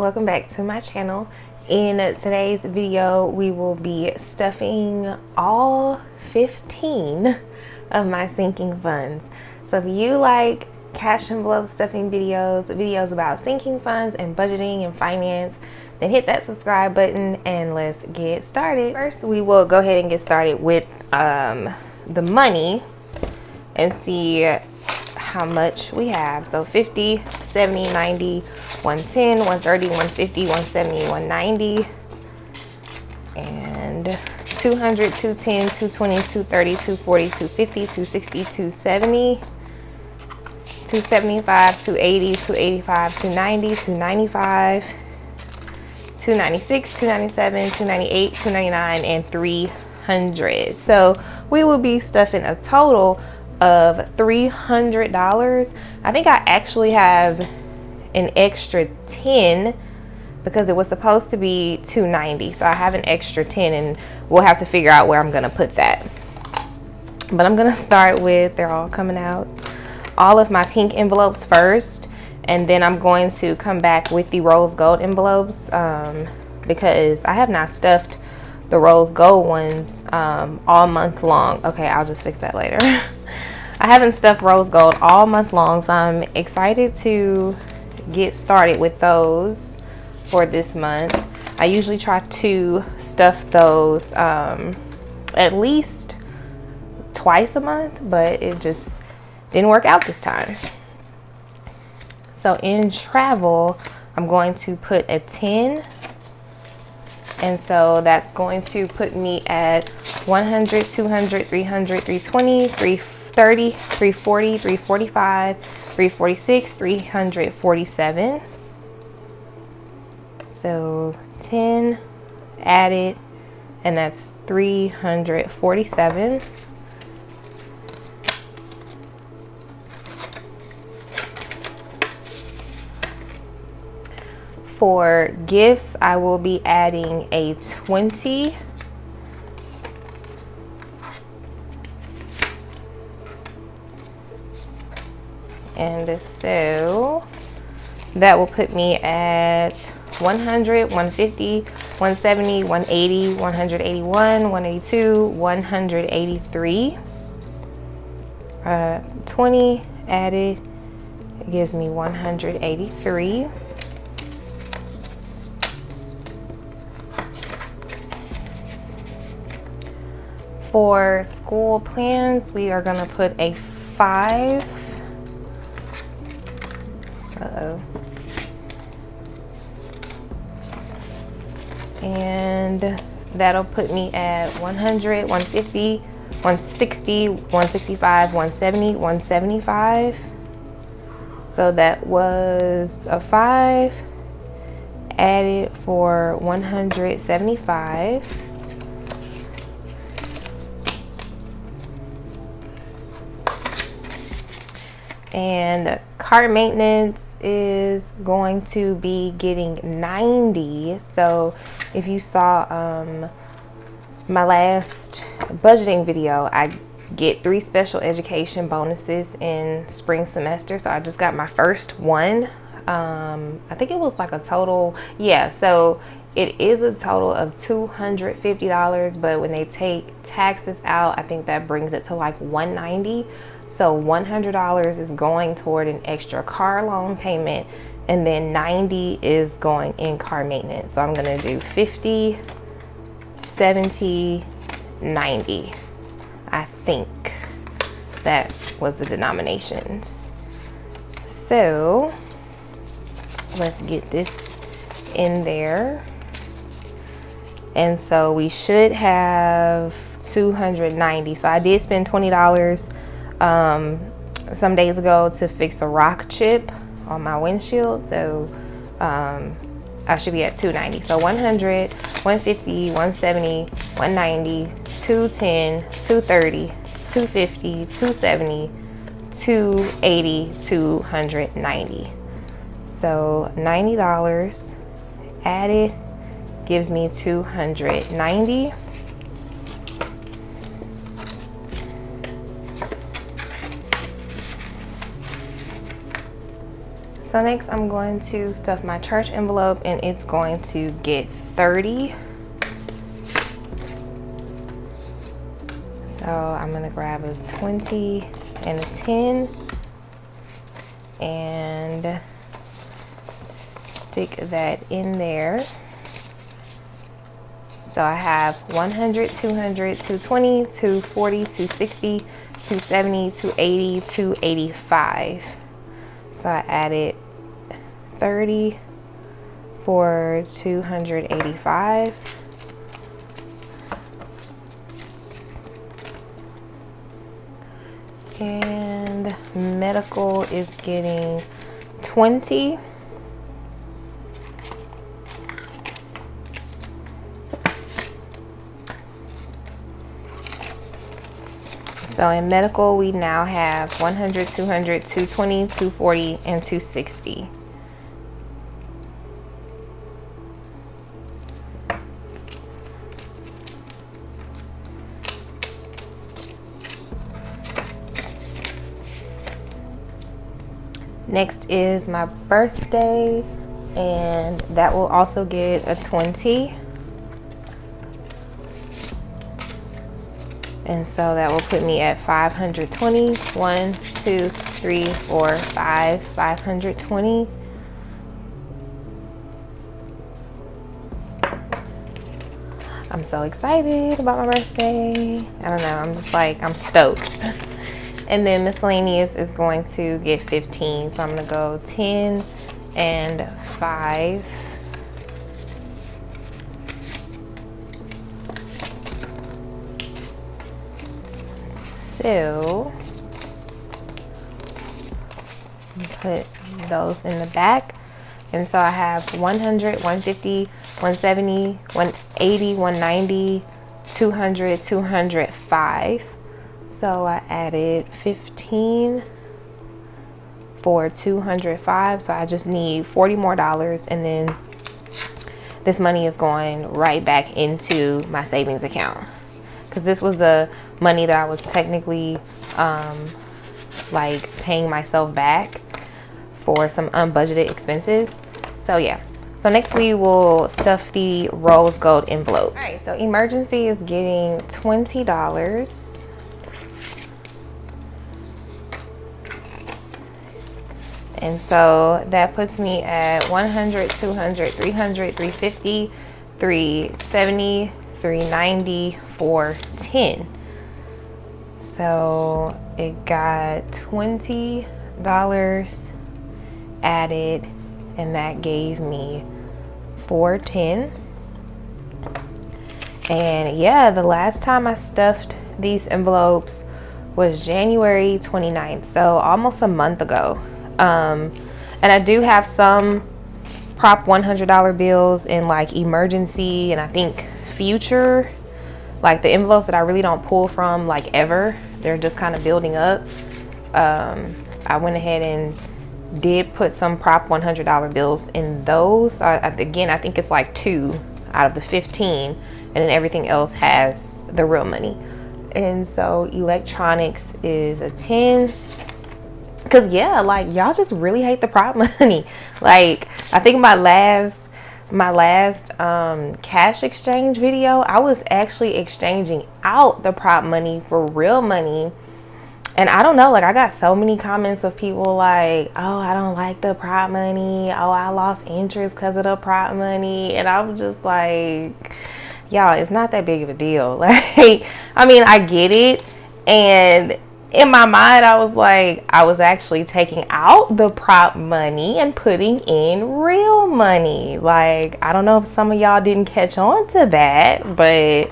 welcome back to my channel. In today's video we will be stuffing all 15 of my sinking funds. So if you like cash envelope stuffing videos about sinking funds and budgeting and finance, then hit that subscribe button and let's get started. First, we will go ahead and get started with the money and see how much we have. So 50, 70, 90, 110, 130, 150, 170, 190, and 200, 210, 220, 230, 240, 250, 260, 270, 275, 280, 285, 290, 295, 296, 297, 298, 299, and 300. So we will be stuffing a total of $300. I think I actually have an extra 10 because it was supposed to be 290. So I have an extra 10 and we'll have to figure out where I'm gonna put that. But I'm gonna start with, they're all coming out, all of my pink envelopes first, and then I'm going to come back with the rose gold envelopes because I have not stuffed the rose gold ones all month long. Okay, I'll just fix that later. I haven't stuffed rose gold all month long, so I'm excited to get started with those for this month. I usually try to stuff those at least twice a month, but it just didn't work out this time. So in travel, I'm going to put a 10. And so that's going to put me at 100, 200, 300, 320, 330, 340, 345, 346, 347. So 10 added, and that's 347. For gifts, I will be adding a 20. And so that will put me at 100, 150, 170, 180, 181, 182, 183. 20 added gives me 183. For school plans, we are going to put a 5. And that'll put me at 100, 150, 160, 165, 170, 175. So that was a 5 added for 175. And car maintenance is going to be getting 90. So if you saw my last budgeting video, I get 3 special education bonuses in spring semester. So I just got my first one. I think it was like a total, yeah, so it is a total of $250, but when they take taxes out, I think that brings it to like $190. So $100 is going toward an extra car loan payment, and then 90 is going in car maintenance. So I'm gonna do 50, 70, 90. I think that was the denominations. So let's get this in there. And so we should have 290. So I did spend $20 some days ago to fix a rock chip on my windshield. So I should be at 290. So 100, 150, 170, 190, 210, 230, 250, 270, 280, 290. So $90 added gives me 290. So next I'm going to stuff my church envelope, and it's going to get 30. So I'm gonna grab a 20 and a 10 and stick that in there. So I have 100, 200, 220, 240, 260, 270, 280, 285. So I added 30 for 285. And medical is getting 20. So in medical, we now have 100, 200, 220, 240, and 260. Next is my birthday, and that will also get a 20. And so that will put me at 520. 1, 2, 3, 4, 5, 520. I'm so excited about my birthday. I don't know, I'm just like, I'm stoked. And then miscellaneous is going to get 15. So I'm gonna go 10 and 5. So put those in the back. And so I have 100, 150, 170, 180, 190, 200, 205. So I added 15 for 205. So I just need $40 more, and then this money is going right back into my savings account, because this was the money that I was technically like paying myself back for some unbudgeted expenses. So yeah, so next we will stuff the rose gold envelope. All right, so emergency is getting $20. And so that puts me at 100, 200, 300, 350, 370, 390, 410. So it got $20 added, and that gave me 410. And yeah, the last time I stuffed these envelopes was January 29th, so almost a month ago. And I do have some prop $100 bills in like emergency and I think future, like the envelopes that I really don't pull from like ever. They're just kind of building up. I went ahead and did put some prop $100 bills in those. Again, I think it's like 2 out of the 15, and then everything else has the real money. And so electronics is a 10. Cause yeah, like y'all just really hate the prop money. Like I think my last cash exchange video, I was actually exchanging out the prop money for real money. And I don't know, like I got so many comments of people like, oh, I don't like the prop money. Oh, I lost interest because of the prop money. And I was just like, y'all, it's not that big of a deal. Like, I mean, I get it. And in my mind, I was like, I was actually taking out the prop money and putting in real money. Like, I don't know if some of y'all didn't catch on to that, but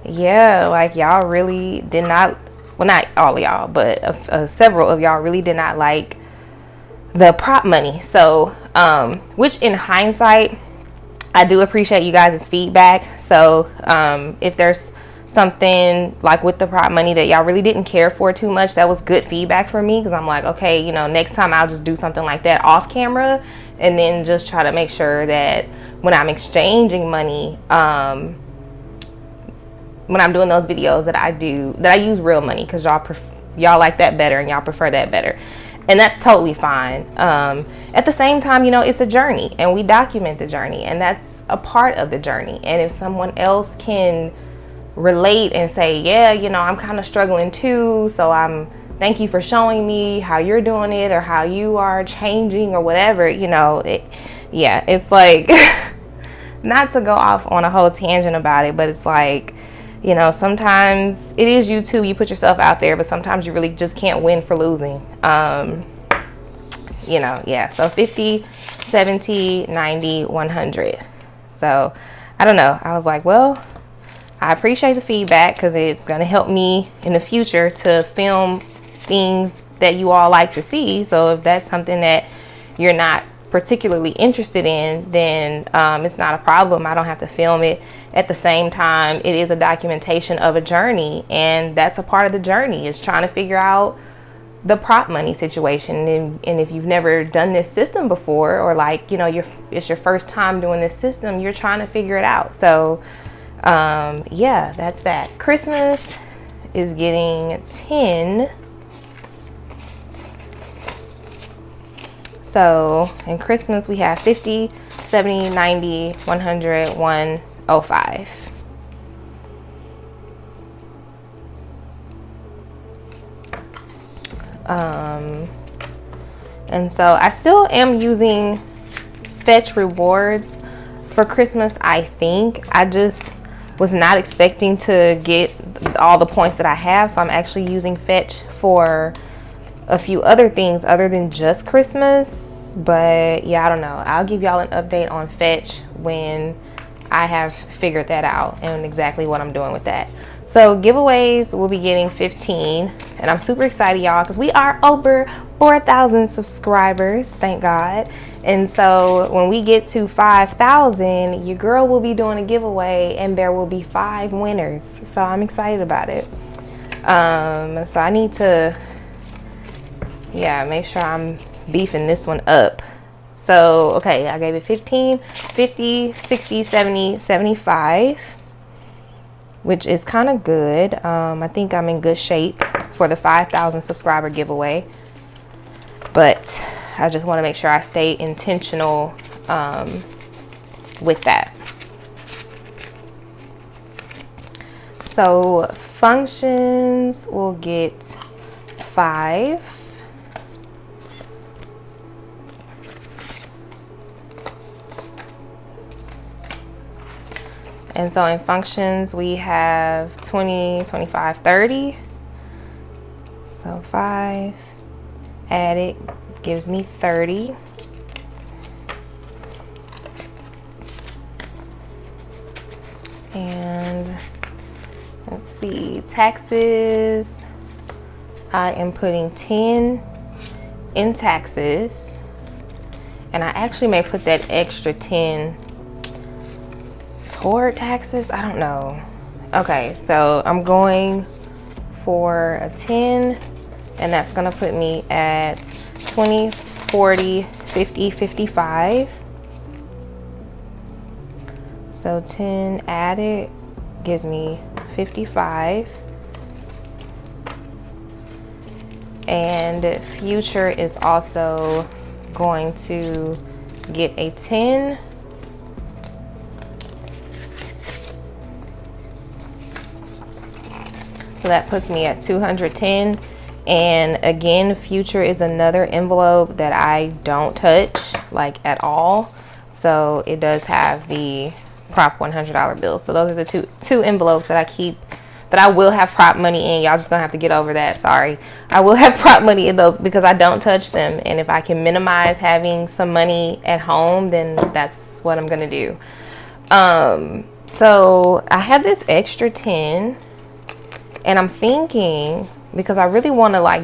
yeah, like y'all really did not, well, not all of y'all, but several of y'all really did not like the prop money. So, which in hindsight, I do appreciate you guys' feedback. So, if there's something like with the prop money that y'all really didn't care for too much, that was good feedback for me, because I'm like, okay, you know, next time I'll just do something like that off camera, and then just try to make sure that when I'm exchanging money, when I'm doing those videos, that I use real money, because y'all like that better and y'all prefer that better. And that's totally fine. At the same time, you know, it's a journey, and we document the journey, and that's a part of the journey. And if someone else can relate and say, yeah, you know, I'm kind of struggling too, so thank you for showing me how you're doing it, or how you are changing, or whatever, you know, it's like, not to go off on a whole tangent about it, but it's like, you know, sometimes it is you too, you put yourself out there, but sometimes you really just can't win for losing. You know, yeah, so 50, 70, 90, 100. So I don't know, I was like, well, I appreciate the feedback, because it's going to help me in the future to film things that you all like to see. So if that's something that you're not particularly interested in, then it's not a problem. I don't have to film it. At the same time, it is a documentation of a journey, and that's a part of the journey, is trying to figure out the prop money situation. And if you've never done this system before, or like, you know, it's your first time doing this system, you're trying to figure it out. So yeah, that's that. Christmas is getting 10. So in Christmas we have 50, 70, 90, 100, 105. And so I still am using Fetch rewards for Christmas. I think I just was not expecting to get all the points that I have, so I'm actually using Fetch for a few other things other than just Christmas. But yeah, I don't know, I'll give y'all an update on Fetch when I have figured that out and exactly what I'm doing with that. So giveaways, we'll be getting 15, and I'm super excited, y'all, because we are over 4,000 subscribers, thank God. And so when we get to 5,000, your girl will be doing a giveaway, and there will be 5 winners. So I'm excited about it. So I need to, yeah, make sure I'm beefing this one up. So, okay, I gave it 15, 50, 60, 70, 75, which is kind of good. I think I'm in good shape for the 5,000 subscriber giveaway. But I just want to make sure I stay intentional with that. So functions will get 5. And so in functions, we have 20, 25, 30. So 5 added gives me 30. And let's see, taxes, I am putting 10 in taxes. And I actually may put that extra 10 toward taxes, I don't know. Okay, so I'm going for a 10, and that's gonna put me at 20, 40, 50, 55. So 10 added gives me 55. And future is also going to get a 10. So that puts me at 210. And again, future is another envelope that I don't touch like at all. So it does have the prop $100 bills. So those are the two envelopes that I keep, that I will have prop money in. Y'all just gonna have to get over that, sorry. I will have prop money in those because I don't touch them. And if I can minimize having some money at home, then that's what I'm gonna do. So I have this extra 10. And I'm thinking, because I really want to like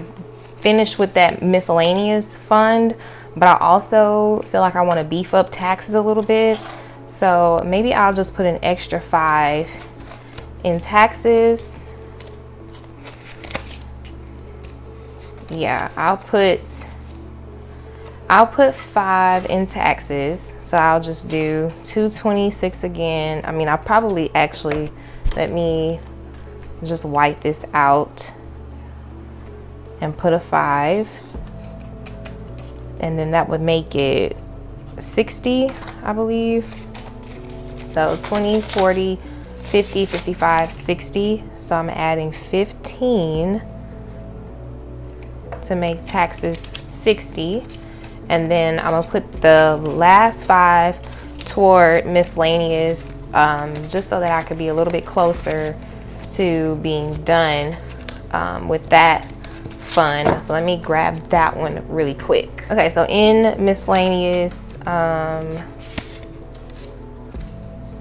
finish with that miscellaneous fund, but I also feel like I want to beef up taxes a little bit. So maybe I'll just put an extra 5 in taxes. Yeah, I'll put 5 in taxes. So I'll just do 226 again. I mean, I'll probably actually, let me just white this out and put a 5. and then that would make it 60, I believe. So 20, 40, 50, 55, 60. So I'm adding 15 to make taxes 60. And then I'm gonna put the last 5 toward miscellaneous, just so that I could be a little bit closer to being done with that fund. So let me grab that one really quick. Okay, so in miscellaneous, well,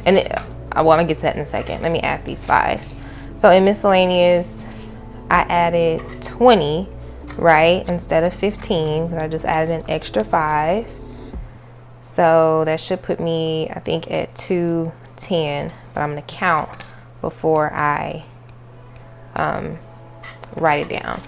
I'm gonna get to that in a second. Let me add these 5s. So in miscellaneous, I added 20, right, instead of 15, because I just added an extra 5. So that should put me, I think, at 210, but I'm gonna count before I write it down.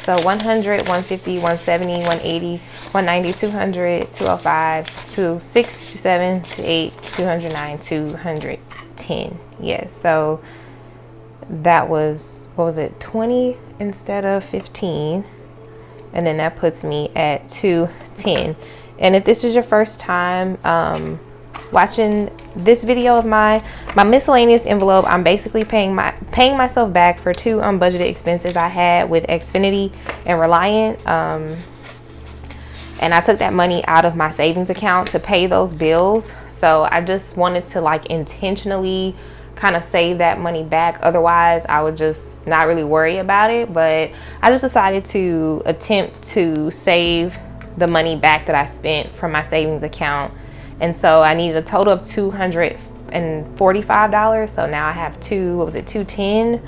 So 100, 150, 170, 180, 190, 200, 205, 206, 27, 28, 209, 210. Yes, so that was, what was it, 20 instead of 15. And then that puts me at 210. And if this is your first time watching this video of mine, my miscellaneous envelope, I'm basically paying myself back for 2 unbudgeted expenses I had with Xfinity and Reliant. And I took that money out of my savings account to pay those bills. So I just wanted to like intentionally kind of save that money back. Otherwise, I would just not really worry about it. But I just decided to attempt to save the money back that I spent from my savings account. And so I needed a total of $245. So now I have what was it, 210?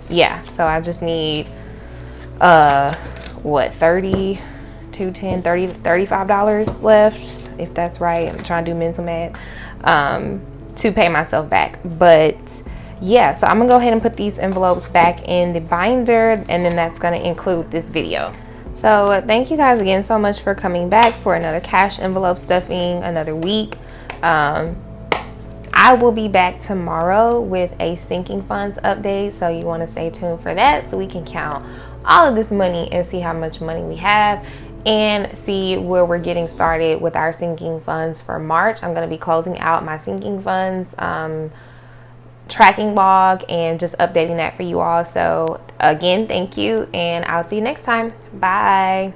Yeah, so I just need what, 30, 210, 30, $35 left, if that's right. I'm trying to do mental math, to pay myself back. But yeah, so I'm gonna go ahead and put these envelopes back in the binder, and then that's gonna include this video. So thank you guys again so much for coming back for another cash envelope stuffing, another week. I will be back tomorrow with a sinking funds update, so you want to stay tuned for that so we can count all of this money and see how much money we have and see where we're getting started with our sinking funds for March. I'm going to be closing out my sinking funds tracking log and just updating that for you all. So again, thank you, and I'll see you next time. Bye.